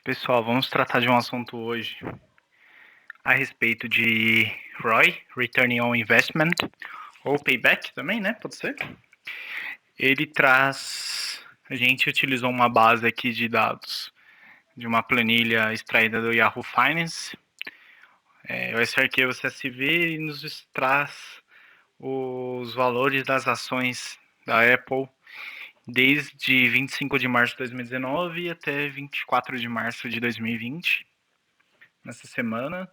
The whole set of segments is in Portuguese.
Pessoal, vamos tratar de um assunto hoje a respeito de ROI, Return on Investment, ou Payback também, né? Pode ser. Ele traz... A gente utilizou uma base aqui de dados de uma planilha extraída do Yahoo Finance, o SRQ CSV, e nos traz os valores das ações da Apple desde 25 de março de 2019 até 24 de março de 2020, nessa semana.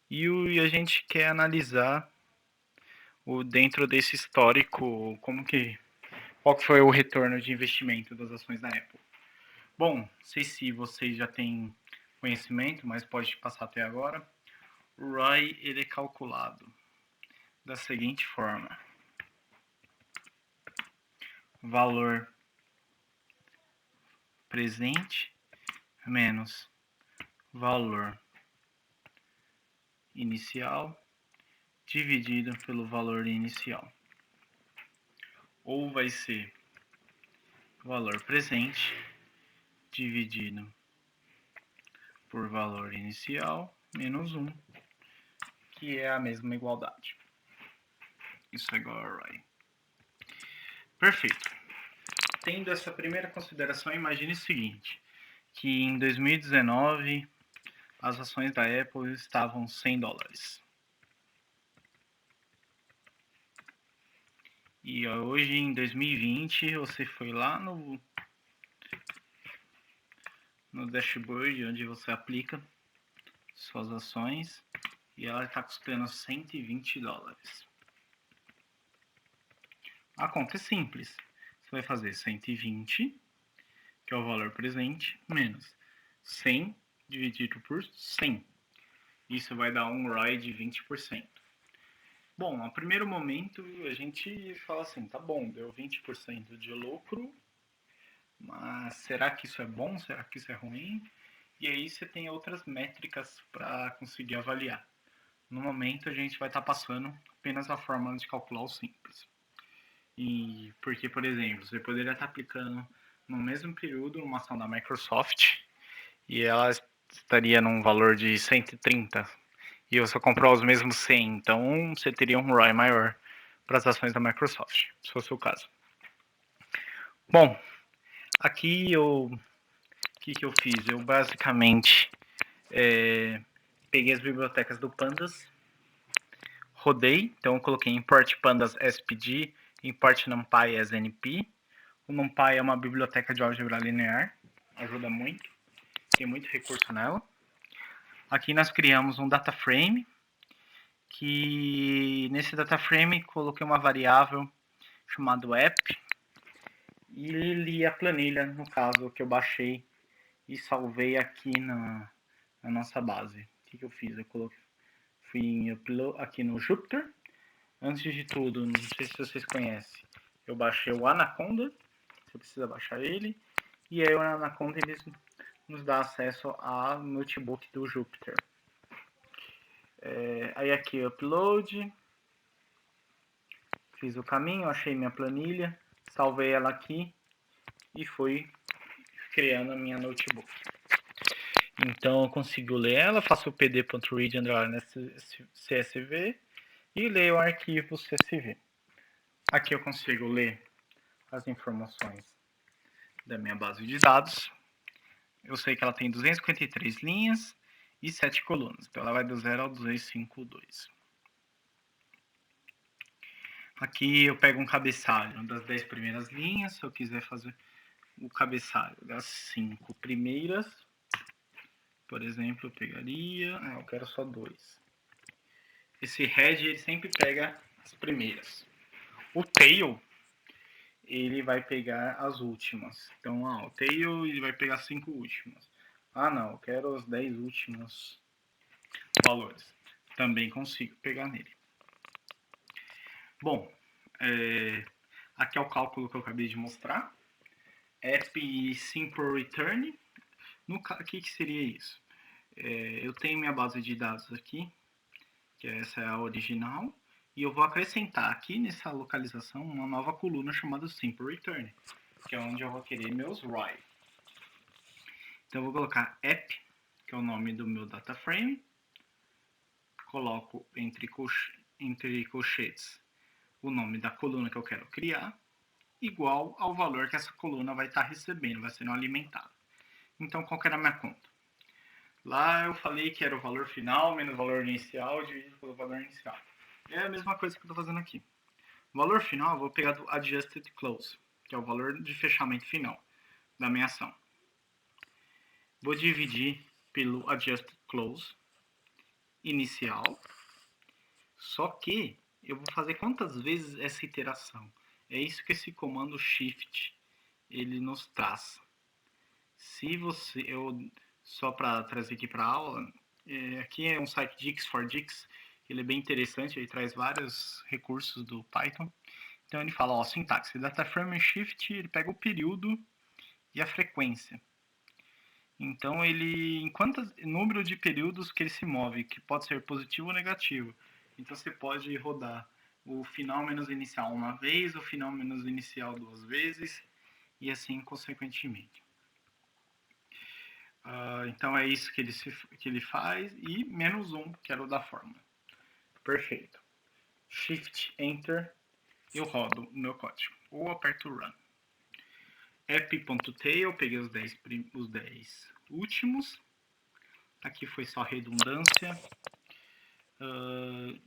E a gente quer analisar dentro desse histórico, qual que foi o retorno de investimento das ações da Apple. Bom, não sei se vocês já têm conhecimento, mas pode passar até agora. O ROI ele é calculado da seguinte forma: valor presente menos valor inicial dividido pelo valor inicial. Ou vai ser valor presente dividido por valor inicial menos 1, que é a mesma igualdade. Isso é igual a ROI. Perfeito. Tendo essa primeira consideração, imagine o seguinte, que em 2019 as ações da Apple estavam $100. E hoje, em 2020, você foi lá no dashboard, onde você aplica suas ações, e ela está custando $120. A conta é simples. Você vai fazer 120, que é o valor presente, menos 100 dividido por 100. Isso vai dar um ROI de 20%. Bom, a primeiro momento a gente fala assim, tá bom, deu 20% de lucro, mas será que isso é bom? Será que isso é ruim? E aí você tem outras métricas para conseguir avaliar. No momento a gente vai estar passando apenas a fórmula de calcular o simples. E porque, por exemplo, você poderia estar aplicando no mesmo período uma ação da Microsoft e ela estaria num valor de 130 e você comprou os mesmos 100, então você teria um ROI maior para as ações da Microsoft, se fosse o caso. Bom, aqui o que eu fiz? Eu basicamente peguei as bibliotecas do Pandas, rodei, então eu coloquei import pandas spd, import numpy as np. O numpy é uma biblioteca de álgebra linear, ajuda muito, tem muito recurso nela. Aqui nós criamos um data frame, que nesse data frame coloquei uma variável chamada app, e li a planilha, no caso, que eu baixei e salvei aqui na nossa base. O que eu fiz? Eu fui aqui no Jupyter. Antes de tudo, não sei se vocês conhecem, eu baixei o Anaconda, você precisa baixar ele, e aí o Anaconda ele nos dá acesso ao notebook do Jupyter. Aí aqui upload, fiz o caminho, achei minha planilha, salvei ela aqui e fui criando a minha notebook. Então eu consigo ler ela, faço o pd.read CSV e leio o arquivo CSV. Aqui eu consigo ler as informações da minha base de dados. Eu sei que ela tem 253 linhas e 7 colunas. Então ela vai do 0 ao 252. Aqui eu pego um cabeçalho das 10 primeiras linhas. Se eu quiser fazer o cabeçalho das 5 primeiras, por exemplo, eu pegaria... eu quero só 2. Esse head ele sempre pega as primeiras. O tail ele vai pegar as últimas. Então, o tail ele vai pegar as 5 últimas. Não, eu quero os 10 últimos valores. Também consigo pegar nele. Bom, aqui é o cálculo que eu acabei de mostrar. App Simple Return. O que seria isso? Eu tenho minha base de dados aqui, que essa é a original, e eu vou acrescentar aqui nessa localização uma nova coluna chamada Simple Return, que é onde eu vou querer meus ROI. Então, eu vou colocar app, que é o nome do meu data frame. Coloco entre colchetes o nome da coluna que eu quero criar, igual ao valor que essa coluna vai estar recebendo, vai sendo alimentada. Então, qual que era a minha conta? Lá eu falei que era o valor final menos o valor inicial dividido pelo valor inicial. É a mesma coisa que eu estou fazendo aqui. O valor final eu vou pegar do adjusted close, que é o valor de fechamento final da minha ação. Vou dividir pelo adjusted close inicial, só que eu vou fazer quantas vezes essa iteração. É isso que esse comando shift ele nos traz. Se você, só para trazer aqui para a aula, aqui é um site Dix4Dix, ele é bem interessante, ele traz vários recursos do Python. Então ele fala, ó, sintaxe, data frame shift, ele pega o período e a frequência. Então ele, em quantos número de períodos que ele se move, que pode ser positivo ou negativo. Então você pode rodar o final menos inicial uma vez, o final menos inicial duas vezes, e assim consequentemente. Então é isso que ele faz, e menos um, que era o da fórmula. Perfeito. Shift, Enter, eu rodo o meu código, ou aperto Run. app.tail, peguei os 10 últimos. Aqui foi só redundância.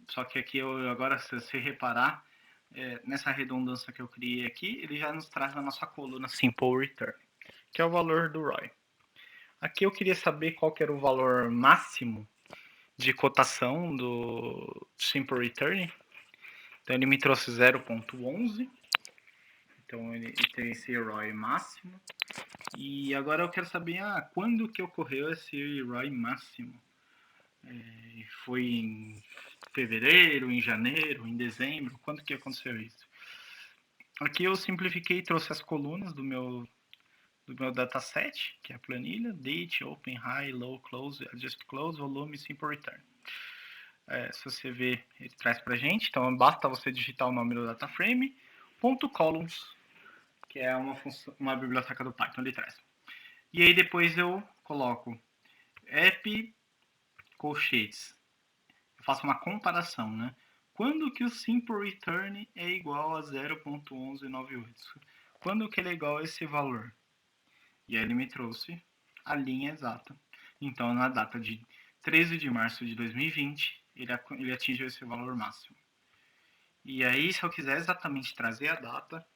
Só que aqui, agora, se você reparar, nessa redundância que eu criei aqui, ele já nos traz a nossa coluna Simple Return, que é o valor do ROI. Aqui eu queria saber qual que era o valor máximo de cotação do Simple Return. Então ele me trouxe 0.11. Então ele tem esse ROI máximo. E agora eu quero saber quando que ocorreu esse ROI máximo. Foi em fevereiro, em janeiro, em dezembro? Quando que aconteceu isso? Aqui eu simplifiquei e trouxe as colunas do meu dataset, que é a planilha, date, open, high, low, close, adjust close, volume, simple return. Se você ver, ele traz pra gente, então basta você digitar o nome do data frame, .columns, que é uma biblioteca do Python, ele traz. E aí depois eu coloco app colchetes. Eu faço uma comparação, né? Quando que o simple return é igual a 0.1198? Quando que ele é igual a esse valor? E aí ele me trouxe a linha exata. Então, na data de 13 de março de 2020, ele atingiu esse valor máximo. E aí, se eu quiser exatamente trazer a data,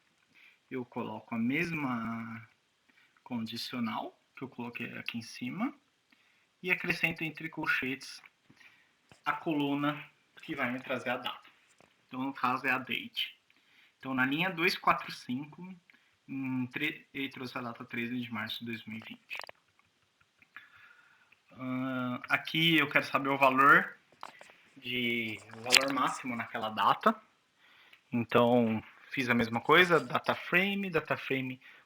eu coloco a mesma condicional que eu coloquei aqui em cima e acrescento entre colchetes a coluna que vai me trazer a data. Então, no caso, é a date. Então, na linha 245, ele trouxe a data 13 de março de 2020. Aqui eu quero saber o valor máximo naquela data. Então, fiz a mesma coisa, data frame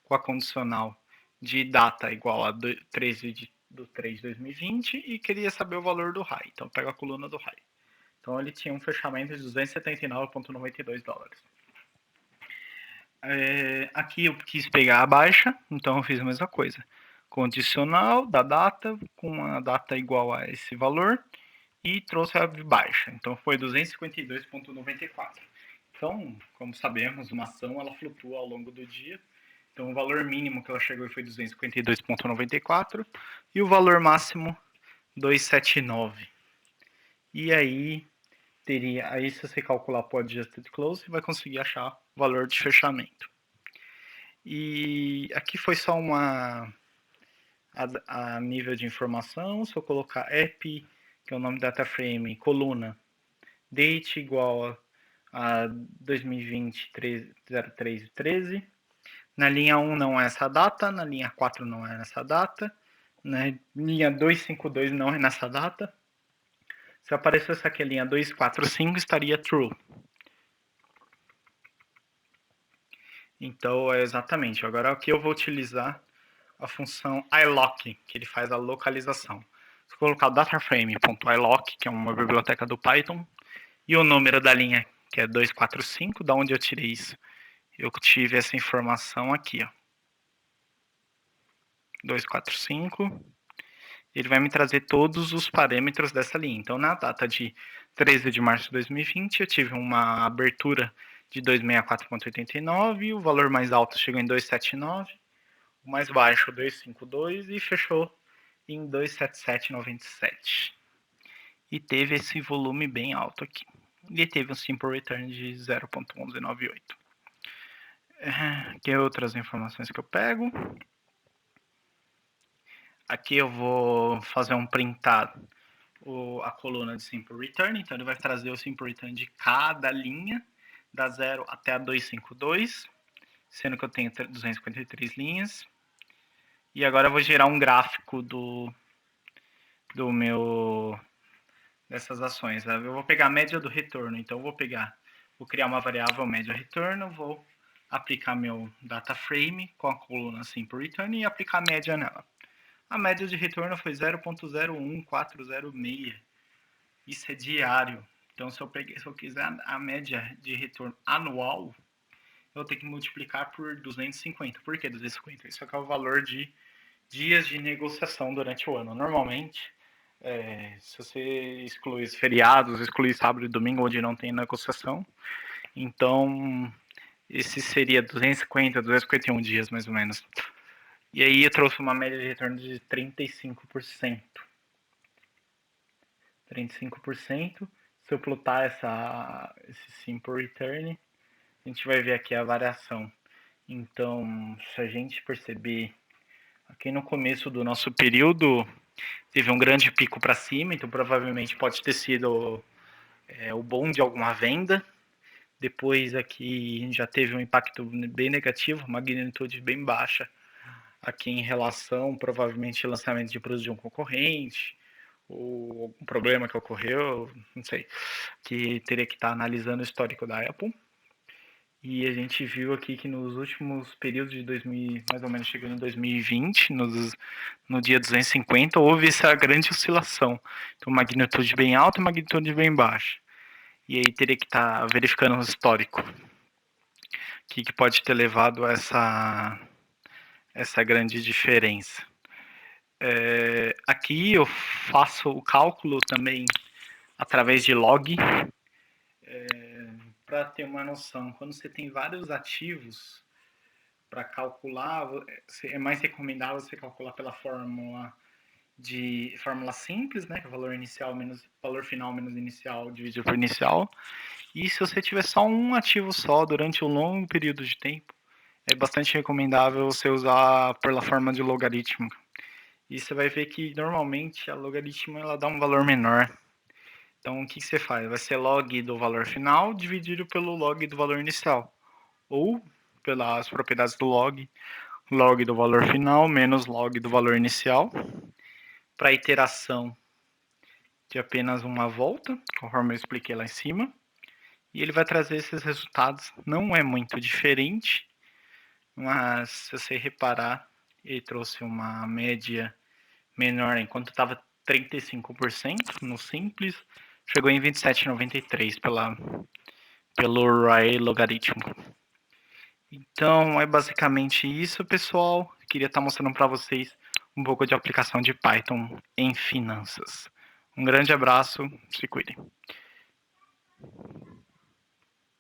com a condicional de data igual a 13 de 3 de 2020 e queria saber o valor do high. Então, pego a coluna do high. Então, ele tinha um fechamento de $279,92. Aqui eu quis pegar a baixa, então eu fiz a mesma coisa. Condicional da data, com a data igual a esse valor, e trouxe a baixa. Então foi 252,94. Então, como sabemos, uma ação ela flutua ao longo do dia. Então o valor mínimo que ela chegou foi 252,94 e o valor máximo 279. E aí se você calcular por adjusted close, você vai conseguir achar o valor de fechamento. E aqui foi só a nível de informação. Se eu colocar app, que é o nome data frame, coluna, date igual a 2020 03/13. Na linha 1 não é essa data, na linha 4 não é nessa data, na linha 252 não é nessa data. Se aparecesse aqui a linha 245, estaria true. Então, exatamente. Agora aqui eu vou utilizar a função iloc, que ele faz a localização. Se eu colocar dataframe.iloc, que é uma biblioteca do Python, e o número da linha, que é 245, da onde eu tirei isso? Eu tive essa informação aqui, ó. 245. Ele vai me trazer todos os parâmetros dessa linha. Então, na data de 13 de março de 2020, eu tive uma abertura de 264,89, e o valor mais alto chegou em 279, o mais baixo 252 e fechou em 277,97. E teve esse volume bem alto aqui. E teve um simple return de 0,1198. Aqui outras informações que eu pego. Aqui eu vou fazer um printado a coluna de simple return, então ele vai trazer o simple return de cada linha, da 0 até a 252, sendo que eu tenho 253 linhas. E agora eu vou gerar um gráfico dessas ações. Eu vou pegar a média do retorno, então eu vou criar uma variável média retorno, vou aplicar meu data frame com a coluna simple return e aplicar a média nela. A média de retorno foi 0,01406. Isso é diário. Então, se eu quiser a média de retorno anual, eu vou ter que multiplicar por 250. Por que 250? Isso aqui é o valor de dias de negociação durante o ano. Normalmente, se você exclui os feriados, exclui sábado e domingo, onde não tem negociação, então esse seria 250, 251 dias, mais ou menos. E aí eu trouxe uma média de retorno de 35%. 35%. Se eu plotar esse simple return, a gente vai ver aqui a variação. Então, se a gente perceber, aqui no começo do nosso período, teve um grande pico para cima, então provavelmente pode ter sido o bom de alguma venda. Depois aqui já teve um impacto bem negativo, magnitude bem baixa aqui em relação, provavelmente, ao lançamento de produtos de um concorrente, ou algum problema que ocorreu, não sei, que teria que estar analisando o histórico da Apple. E a gente viu aqui que nos últimos períodos de 2000, mais ou menos chegando em 2020, no dia 250, houve essa grande oscilação. Então, magnitude bem alta e magnitude bem baixa. E aí teria que estar verificando o histórico. O que pode ter levado a essa grande diferença. Aqui eu faço o cálculo também através de log, para ter uma noção. Quando você tem vários ativos para calcular, é mais recomendável você calcular pela fórmula simples, né, que é valor inicial menos valor final menos inicial dividido por inicial. E se você tiver só um ativo só durante um longo período de tempo, é bastante recomendável você usar pela forma de logaritmo. E você vai ver que normalmente a logaritmo ela dá um valor menor. Então, o que você faz? Vai ser log do valor final dividido pelo log do valor inicial. Ou, pelas propriedades do log, log do valor final menos log do valor inicial. Para iteração de apenas uma volta, conforme eu expliquei lá em cima. E ele vai trazer esses resultados. Não é muito diferente, mas se você reparar, ele trouxe uma média menor enquanto estava 35% no simples, chegou em 27,93 pelo Array logaritmo. Então é basicamente isso, pessoal. Queria estar mostrando para vocês um pouco de aplicação de Python em finanças. Um grande abraço, se cuidem.